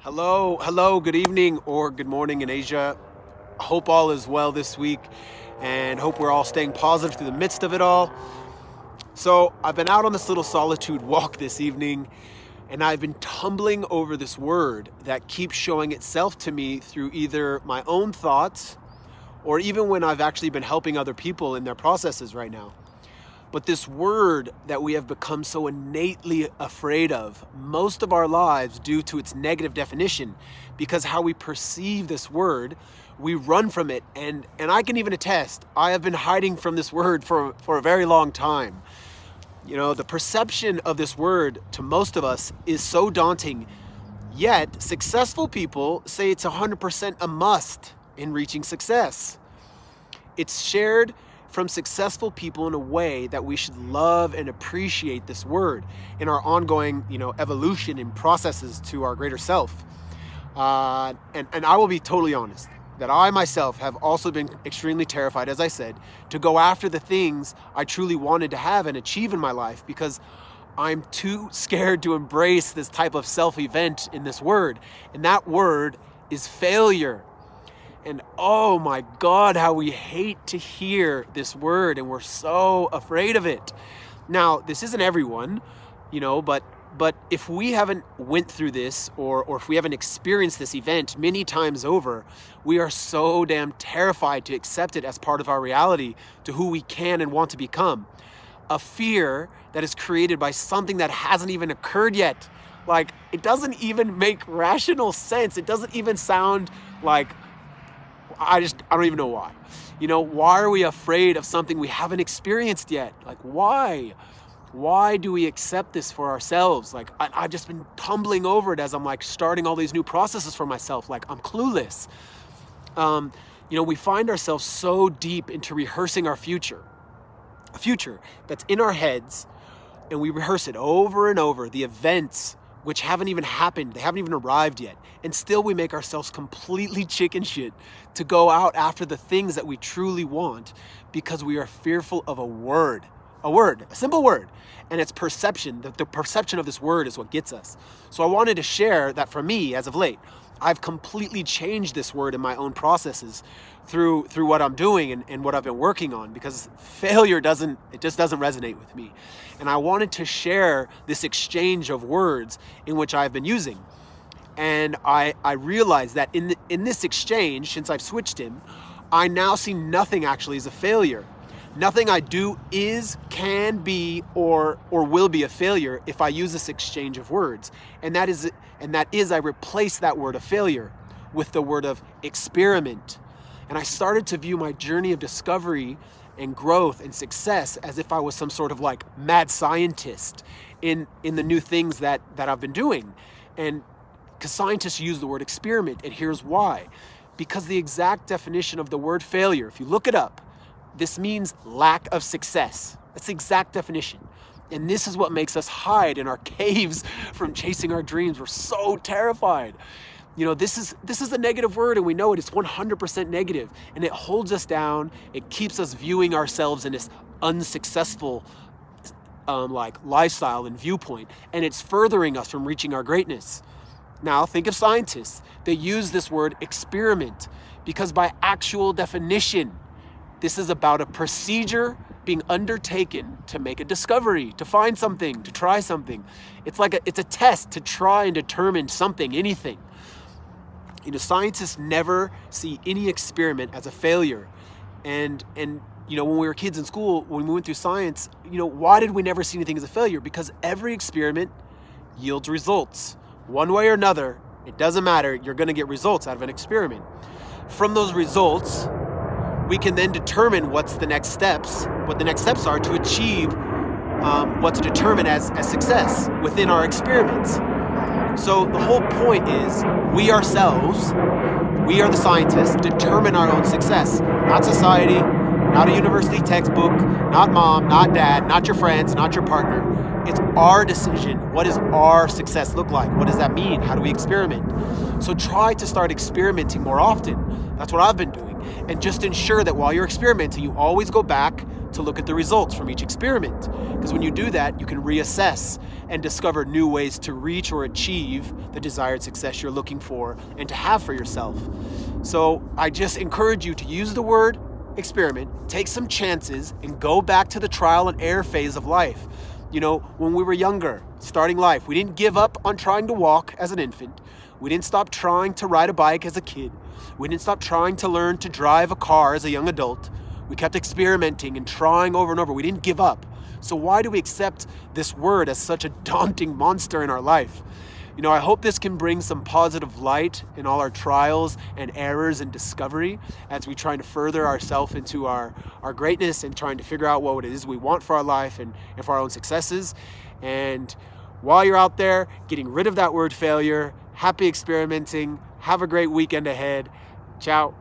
Hello, good evening or good morning in Asia. Hope all is well this week and hope we're all staying positive through the midst of it all. So, I've been out on this little solitude walk this evening and I've been tumbling over this word that keeps showing itself to me through either my own thoughts or even when I've actually been helping other people in their processes right now. But this word that we have become so innately afraid of most of our lives due to its negative definition, because how we perceive this word, we run from it. And I can even attest, I have been hiding from this word for a very long time. You know, the perception of this word to most of us is so daunting, yet successful people say it's 100% a must in reaching success. It's shared from successful people in a way that we should love and appreciate this word in our ongoing, evolution and processes to our greater self. And I will be totally honest that I myself have also been extremely terrified, as I said, to go after the things I truly wanted to have and achieve in my life because I'm too scared to embrace this type of self-event in this word. And that word is failure. And oh my God, how we hate to hear this word and we're so afraid of it. Now, this isn't everyone, but if we haven't went through this or if we haven't experienced this event many times over, we are so damn terrified to accept it as part of our reality to who we can and want to become. A fear that is created by something that hasn't even occurred yet. Like, it doesn't even make rational sense. It doesn't even sound like I don't even know why. Why are we afraid of something we haven't experienced yet? Like, why? Why do we accept this for ourselves? Like, I've just been tumbling over it as I'm like starting all these new processes for myself. Like, I'm clueless. We find ourselves so deep into rehearsing our future, a future that's in our heads, and we rehearse it over and over, the events which haven't even happened, they haven't even arrived yet. And still we make ourselves completely chicken shit to go out after the things that we truly want because we are fearful of a simple word. And its perception, the perception of this word is what gets us. So I wanted to share that for me as of late, I've completely changed this word in my own processes through what I'm doing and what I've been working on, because failure just doesn't resonate with me. And I wanted to share this exchange of words in which I've been using. And I realized that in this exchange, since I've switched him, I now see nothing actually as a failure. Nothing I do is, can be, or will be a failure if I use this exchange of words. And that is I replace that word of failure with the word of experiment. And I started to view my journey of discovery and growth and success as if I was some sort of like mad scientist in the new things that I've been doing. And because scientists use the word experiment, and here's why. Because the exact definition of the word failure, if you look it up, this means lack of success. That's the exact definition. And this is what makes us hide in our caves from chasing our dreams. We're so terrified. This is a negative word, and we know it. It's 100% negative, and it holds us down. It keeps us viewing ourselves in this unsuccessful lifestyle and viewpoint, and it's furthering us from reaching our greatness. Now, think of scientists. They use this word experiment because by actual definition, this is about a procedure being undertaken to make a discovery, to find something, to try something. It's a test to try and determine something, anything. Scientists never see any experiment as a failure. And when we were kids in school, when we went through science, why did we never see anything as a failure? Because every experiment yields results. One way or another, it doesn't matter, you're going to get results out of an experiment. From those results, we can then determine what the next steps are to achieve what to determine as success within our experiments. So the whole point is we ourselves, we are the scientists, determine our own success. Not society, not a university textbook, not mom, not dad, not your friends, not your partner. It's our decision. What does our success look like? What does that mean? How do we experiment? So try to start experimenting more often. That's what I've been doing. And just ensure that while you're experimenting, you always go back to look at the results from each experiment. Because when you do that, you can reassess and discover new ways to reach or achieve the desired success you're looking for and to have for yourself. So I just encourage you to use the word experiment, take some chances, and go back to the trial and error phase of life. You know, when we were younger, starting life, we didn't give up on trying to walk as an infant. We didn't stop trying to ride a bike as a kid. We didn't stop trying to learn to drive a car as a young adult. We kept experimenting and trying over and over. We didn't give up. So why do we accept this word as such a daunting monster in our life? You know, I hope this can bring some positive light in all our trials and errors and discovery as we try to further ourselves into our greatness and trying to figure out what it is we want for our life and for our own successes. And while you're out there getting rid of that word failure, happy experimenting. Have a great weekend ahead. Ciao.